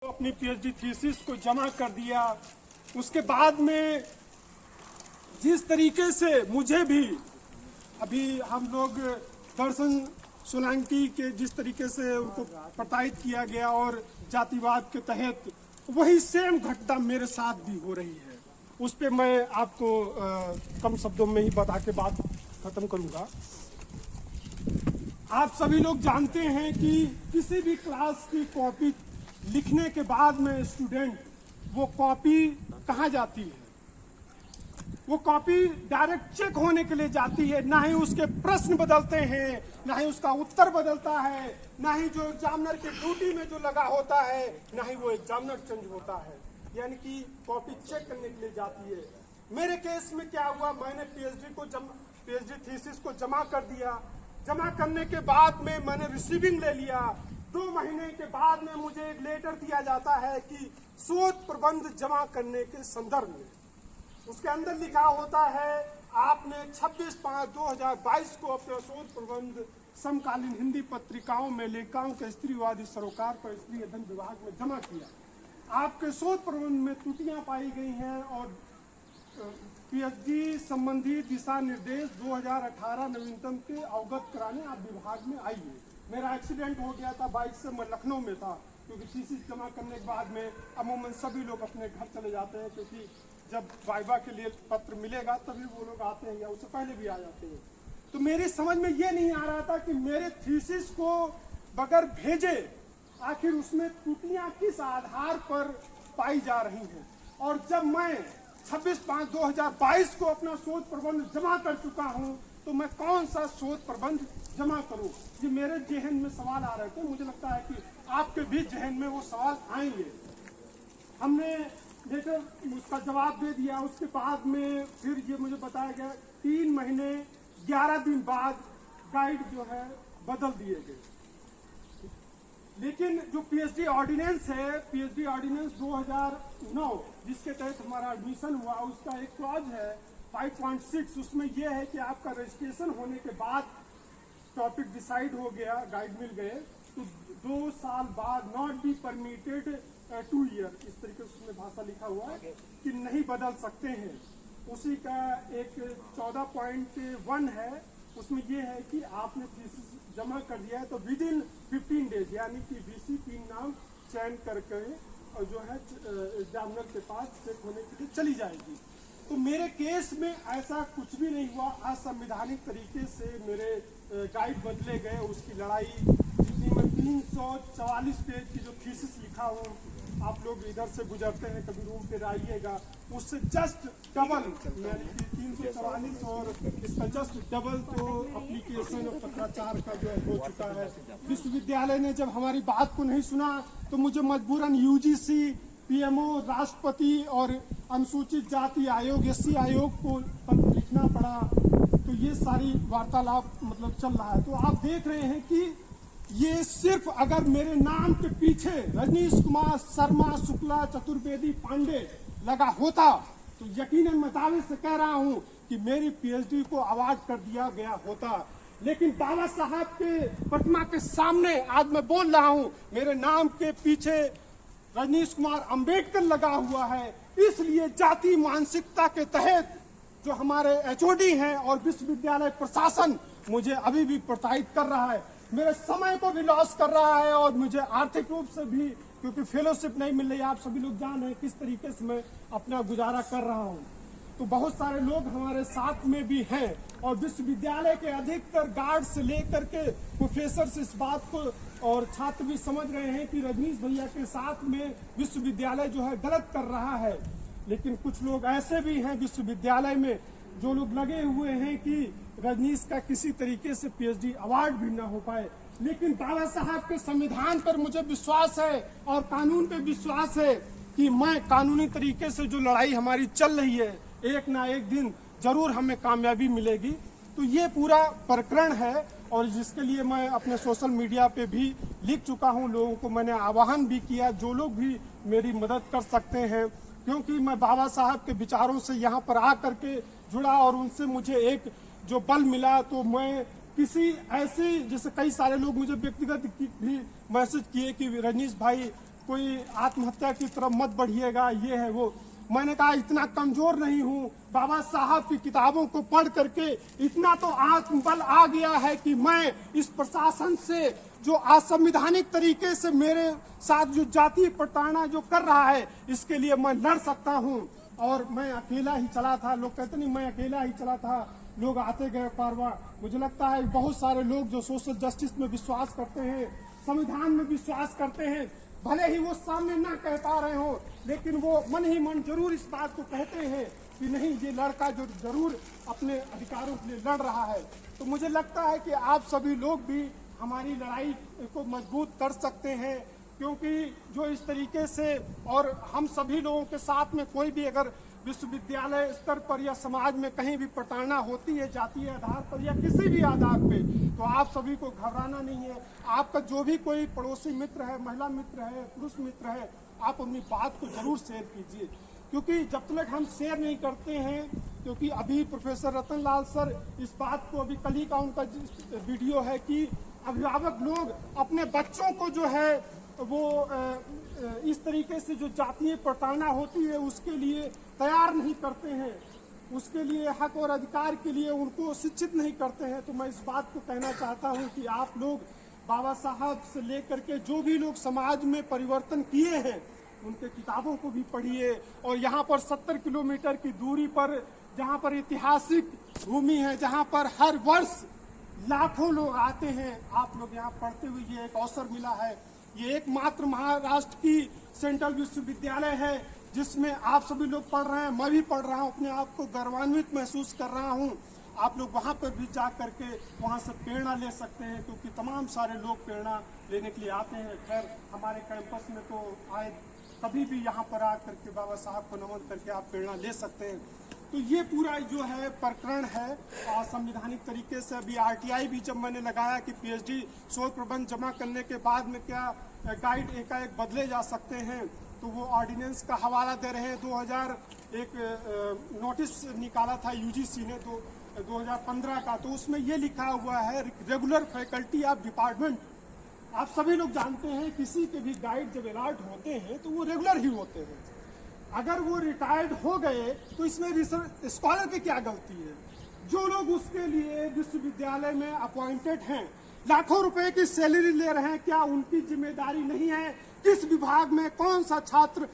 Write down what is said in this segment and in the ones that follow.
अपनी PhD thesis को जमा कर दिया। उसके बाद में जिस तरीके से मुझे भी अभी हम लोग दर्शन सोलंकी के जिस तरीके से उनको प्रताड़ित किया गया और जातिवाद के तहत वही सेम घटना मेरे साथ भी हो रही है। उस पे मैं आपको कम शब्दों में ही बता के बात खत्म करूंगा। आप सभी लोग जानते हैं कि किसी भी क्लास की कॉपी लिखने के बाद में स्टूडेंट वो कॉपी कहाँ जाती है? वो कॉपी डायरेक्ट चेक होने के लिए जाती है। ना ही उसके प्रश्न बदलते हैं, ना ही उसका उत्तर बदलता है, ना ही जो एग्जामिनर के ड्यूटी में जो लगा होता है, ना ही वो एग्जामिनर चेंज होता है। यानी कि कॉपी चेक करने के लिए जाती है। मेरे केस में क्या हुआ, मैंने पीएचडी थीसिस को जमा कर दिया। जमा करने के बाद में मैंने रिसीविंग ले लिया। 2 महीने के बाद में मुझे एक लेटर दिया जाता है कि शोध प्रबंध जमा करने के संदर्भ में। उसके अंदर लिखा होता है आपने 26/5/2022 को अपना शोध प्रबंध समकालीन हिंदी पत्रिकाओं में लेखाओं के स्त्रीवादी सरोकार पर स्त्री अध्ययन विभाग में जमा किया। आपके शोध प्रबंध में त्रुटियां पाई गई हैं और पीएचडी संबंधी दिशा निर्देश 2018 नवीनतम के अवगत कराने आप विभाग में आइए। मेरा एक्सीडेंट हो गया था, बाइक से मैं लखनऊ में था, क्योंकि थीसिस जमा करने के बाद में अमूमन सभी लोग अपने घर चले जाते हैं, क्योंकि जब वाइवा के लिए पत्र मिलेगा तभी वो लोग आते हैं या उससे पहले भी आ जाते हैं। तो मेरी समझ में ये नहीं आ रहा था कि मेरे थीसिस को बगैर भेजे आखिर उसमें त्रुटियां किस आधार पर पाई जा रही हैं। और जब मैं 26/5/2022 को अपना शोध प्रबंध जमा कर चुका हूं, तो मैं कौन सा शोध प्रबंध जमा करूं? ये मेरे जहन में सवाल आ रहे थे। मुझे लगता है कि आपके भी जहन में वो सवाल आएंगे। हमने लेकर उसका जवाब दे दिया। उसके बाद में फिर ये मुझे बताया गया 3 महीने 11 दिन बाद गाइड जो है बदल दिए गए। लेकिन जो पीएचडी ऑर्डिनेंस है, पीएचडी ऑर्डिनेंस 2009 जिसके तहत हमारा एडमिशन हुआ, उसका एक क्लॉज है 5.6। उसमें यह है कि आपका रजिस्ट्रेशन होने के बाद टॉपिक डिसाइड हो गया, गाइड मिल गए, तो 2 साल बाद नॉट बी परमिटेड 2 ईयर, इस तरीके से उसमें भाषा लिखा हुआ है कि नहीं बदल सकते हैं। उसी का एक 14.1 है, उसमें यह है कि आपने थीसिस जमा कर दिया है तो विद इन 15 डेज यानी कि वीसी 3 नाम चयन करके और जो है एग्जामिनर के पास चेक होने के लिए चली जाएगी। तो मेरे केस में ऐसा कुछ भी नहीं हुआ। असंवैधानिक तरीके से मेरे गाइड बदले गए। उसकी लड़ाई जितनी मैं 344 पेज की जो थीसिस लिखा हूँ, आप लोग इधर से गुजरते हैं कभी रूम पे आइएगा, उससे जस्ट डबल यानी कि 344 और इसका जस्ट डबल तो एप्लीकेशन और पत्राचार का जो हो चुका है। विश्वविद्यालय ने जब हमारी बात को नहीं सुना तो मुझे मजबूरन यूजीसी, पीएमओ, राष्ट्रपति और अनुसूचित जाति आयोग एससी आयोग को पत्र लिखना पड़ा। तो ये सारी वार्तालाप मतलब चल रहा है। तो आप देख रहे हैं कि ये सिर्फ अगर मेरे नाम के पीछे रजनीश कुमार शर्मा शुक्ला चतुर्वेदी पांडे लगा होता तो यकीनन मैं दावे से कह रहा हूं कि मेरी पीएचडी को अवार्ड कर दिया गया होता। लेकिन बाबा साहब के प्रतिमा के सामने आज मैं बोल रहा हूं, मेरे नाम के पीछे रजनीश कुमार अंबेडकर लगा हुआ है। इसलिए जाति मानसिकता के तहत जो हमारे एचओडी हैं और विश्वविद्यालय प्रशासन मुझे अभी भी प्रताड़ित कर रहा है, मेरे समय को भी लॉस कर रहा है और मुझे आर्थिक रूप से भी, क्योंकि फेलोशिप नहीं मिल रही। आप सभी लोग जान रहे हैं किस तरीके से मैं अपना गुजारा कर रहा हूं। तो बहुत सारे लोग हमारे साथ में भी हैं और विश्वविद्यालय के अधिकतर गार्ड से लेकर के प्रोफेसर इस बात को और छात्र भी समझ रहे हैं कि रजनीश भैया के साथ में विश्वविद्यालय जो है गलत कर रहा है। लेकिन कुछ लोग ऐसे भी हैं विश्वविद्यालय में जो लोग लगे हुए हैं कि रजनीश का किसी तरीके से पीएचडी अवार्ड भी ना हो पाए। लेकिन बाबा साहब के संविधान पर मुझे विश्वास है और कानून पे विश्वास है कि मैं कानूनी तरीके से जो लड़ाई हमारी चल रही है, एक ना एक दिन जरूर हमें कामयाबी मिलेगी। तो ये पूरा प्रकरण है और जिसके लिए मैं अपने सोशल मीडिया पे भी लिख चुका हूँ। लोगों को मैंने आह्वान भी किया, जो लोग भी मेरी मदद कर सकते हैं, क्योंकि मैं बाबा साहब के विचारों से यहाँ पर आकर के जुड़ा और उनसे मुझे एक जो बल मिला। तो मैं किसी ऐसी, जैसे कई सारे लोग मुझे व्यक्तिगत भी मैसेज किए कि रजनीश भाई कोई आत्महत्या की तरफ मत बढ़िएगा, ये है वो। मैंने कहा इतना कमजोर नहीं हूँ, बाबा साहब की किताबों को पढ़ करके इतना तो आत्मबल आ गया है कि मैं इस प्रशासन से जो असंवैधानिक तरीके से मेरे साथ जो जातीय प्रताड़ना जो कर रहा है, इसके लिए मैं लड़ सकता हूँ। और मैं अकेला ही चला था, लोग कहते नहीं मैं अकेला ही चला था, लोग आते गए कारवा। मुझे लगता है बहुत सारे लोग जो सोशल जस्टिस में विश्वास करते हैं, संविधान में विश्वास करते हैं, भले ही वो सामने ना कह पा रहे हो, लेकिन वो मन ही मन जरूर इस बात को कहते हैं कि नहीं, ये लड़का जो जरूर अपने अधिकारों के लिए लड़ रहा है। तो मुझे लगता है कि आप सभी लोग भी हमारी लड़ाई को मजबूत कर सकते हैं, क्योंकि जो इस तरीके से, और हम सभी लोगों के साथ में कोई भी अगर विश्वविद्यालय स्तर पर या समाज में कहीं भी प्रताड़ना होती है जातीय आधार पर या किसी भी आधार पे, तो आप सभी को घबराना नहीं है। आपका जो भी कोई पड़ोसी मित्र है, महिला मित्र है, पुरुष मित्र है, आप अपनी बात को जरूर शेयर कीजिए, क्योंकि जब तक हम शेयर नहीं करते हैं, क्योंकि अभी प्रोफेसर रतन लाल सर इस बात को, अभी कल ही का उनका वीडियो है कि अभिभावक लोग अपने बच्चों को जो है वो इस तरीके से जो जातीय प्रताड़ना होती है उसके लिए तैयार नहीं करते हैं, उसके लिए हक और अधिकार के लिए उनको शिक्षित नहीं करते हैं। तो मैं इस बात को कहना चाहता हूं कि आप लोग बाबा साहब से लेकर के जो भी लोग समाज में परिवर्तन किए हैं, उनके किताबों को भी पढ़िए। और यहाँ पर 70 किलोमीटर की दूरी पर जहाँ पर ऐतिहासिक भूमि है, जहाँ पर हर वर्ष लाखों लोग आते हैं, आप लोग यहाँ पढ़ते हुए ये एक अवसर मिला है। ये एकमात्र महाराष्ट्र की सेंट्रल विश्वविद्यालय है जिसमें आप सभी लोग पढ़ रहे हैं, मैं भी पढ़ रहा हूँ, अपने आप को गौरवान्वित महसूस कर रहा हूँ। आप लोग वहाँ पर भी जा करके वहाँ से प्रेरणा ले सकते हैं, क्योंकि तमाम सारे लोग प्रेरणा लेने के लिए आते हैं। खैर हमारे कैंपस में तो आए, कभी भी यहाँ पर आ करके बाबा साहब को नमन करके आप प्रेरणा ले सकते हैं। तो ये पूरा जो है प्रकरण है संवैधानिक तरीके से। अभी आरटीआई भी जब मैंने लगाया कि पीएचडी शोध प्रबंध जमा करने के बाद में क्या गाइड एकाएक बदले जा सकते हैं, तो वो ऑर्डिनेंस का हवाला दे रहे हैं। 2001 नोटिस निकाला था यूजीसी ने 2015 का, तो उसमें ये लिखा हुआ है रेगुलर फैकल्टी ऑफ डिपार्टमेंट। आप सभी लोग जानते हैं किसी के भी गाइड जब अलॉट होते हैं तो वो रेगुलर ही होते हैं। अगर वो रिटायर्ड हो गए तो इसमें रिसर्च स्कॉलर की क्या गलती है? जो लोग उसके लिए विश्वविद्यालय में अपॉइंटेड हैं, लाखों रुपए की सैलरी ले रहे हैं, क्या उनकी जिम्मेदारी नहीं है किस विभाग में कौन सा छात्र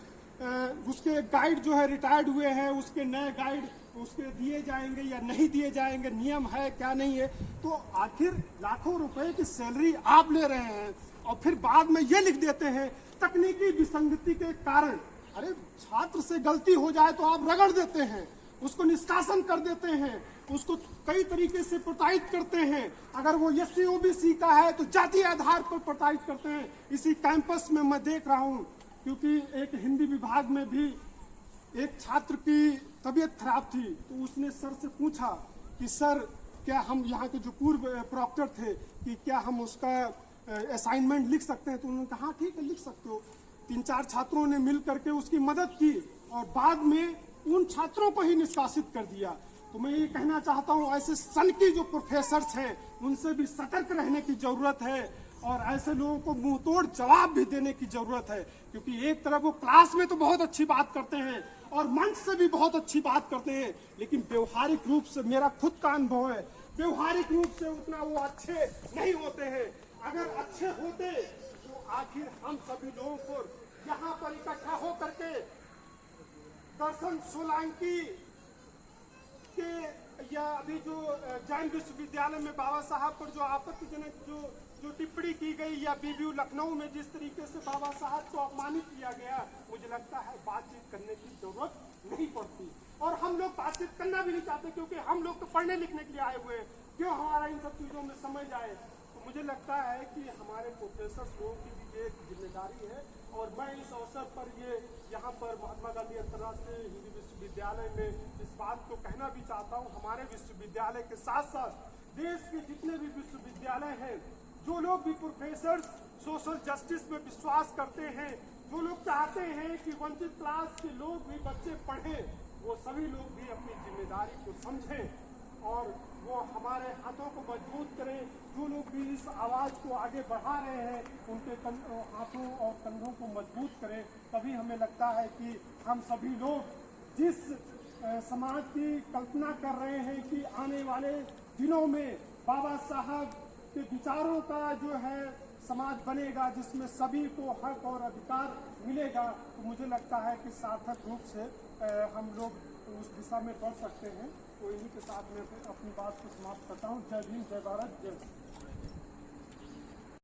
उसके गाइड जो है रिटायर्ड हुए हैं, उसके नए गाइड उसके दिए जाएंगे या नहीं दिए जाएंगे, नियम है क्या नहीं है? तो आखिर लाखों रुपए की सैलरी आप ले रहे हैं और फिर बाद में ये लिख देते हैं तकनीकी विसंगति के कारण। अरे छात्र से गलती हो जाए तो आप रगड़ देते हैं, उसको निष्कासन कर देते हैं, उसको कई तरीके से प्रताड़ित करते हैं। अगर वो एससी ओबीसी का है तो जातीय आधार पर प्रताड़ित करते हैं। इसी कैंपस में मैं देख रहा हूँ, क्योंकि एक हिंदी विभाग में भी एक छात्र की तबीयत खराब थी, तो उसने सर से पूछा कि सर क्या हम यहाँ के जो पूर्व प्रॉक्टर थे कि क्या हम उसका असाइनमेंट लिख सकते हैं? तो उन्होंने कहा ठीक है लिख सकते हो। 3-4 छात्रों ने मिल करके उसकी मदद की और बाद में उन छात्रों को ही निष्कासित कर दिया। तो मैं ये कहना चाहता हूँ ऐसे सन की जो प्रोफेसर्स हैं उनसे भी सतर्क रहने की जरूरत है और ऐसे लोगों को मुंह तोड़ जवाब भी देने की जरूरत है, क्योंकि एक तरफ वो क्लास में तो बहुत अच्छी बात करते हैं और मंच से भी बहुत अच्छी बात करते हैं, लेकिन व्यवहारिक रूप से मेरा खुद का अनुभव है, व्यवहारिक रूप से उतना वो अच्छे नहीं होते हैं। अगर अच्छे होते तो आखिर हम सभी लोगों को यहाँ पर इकट्ठा हो करके दर्शन सोलंकी के या अभी जो जैन विश्वविद्यालय में बाबा साहब पर जो आपत्तिजनक जो टिप्पणी की गई या बीबीयू लखनऊ में जिस तरीके से बाबा साहब को अपमानित किया गया, मुझे लगता है बातचीत करने की जरूरत नहीं पड़ती और हम लोग बातचीत करना भी नहीं चाहते, क्योंकि हम लोग तो पढ़ने लिखने के लिए आए हुए हैं, क्यों हमारा इन सब चीजों में समझ आए। तो मुझे लगता है कि हमारे प्रोफेसर लोगों की भी एक जिम्मेदारी है और मैं इस अवसर पर ये यहाँ पर महात्मा गांधी अंतर्राष्ट्रीय हिंदी विश्वविद्यालय में इस बात को कहना भी चाहता हूँ, हमारे विश्वविद्यालय के साथ साथ देश के जितने भी विश्वविद्यालय हैं, जो लोग भी प्रोफेसर सोशल जस्टिस में विश्वास करते हैं, जो लोग चाहते हैं कि वंचित क्लास के लोग भी बच्चे पढ़ें, वो सभी लोग भी अपनी जिम्मेदारी को समझें और वो हमारे हाथों को मजबूत करें। जो लोग भी इस आवाज़ को आगे बढ़ा रहे हैं उनके हाथों और कंधों को मजबूत करें। तभी हमें लगता है कि हम सभी लोग जिस समाज की कल्पना कर रहे हैं कि आने वाले दिनों में बाबा साहब के विचारों का जो है समाज बनेगा जिसमें सभी को हक और अधिकार मिलेगा, तो मुझे लगता है कि सार्थक रूप से हम लोग उस दिशा में बढ़ सकते हैं। तो इन्हीं के साथ मैं अपनी बात को समाप्त करता हूँ। जय भीम, जय भारत, जय।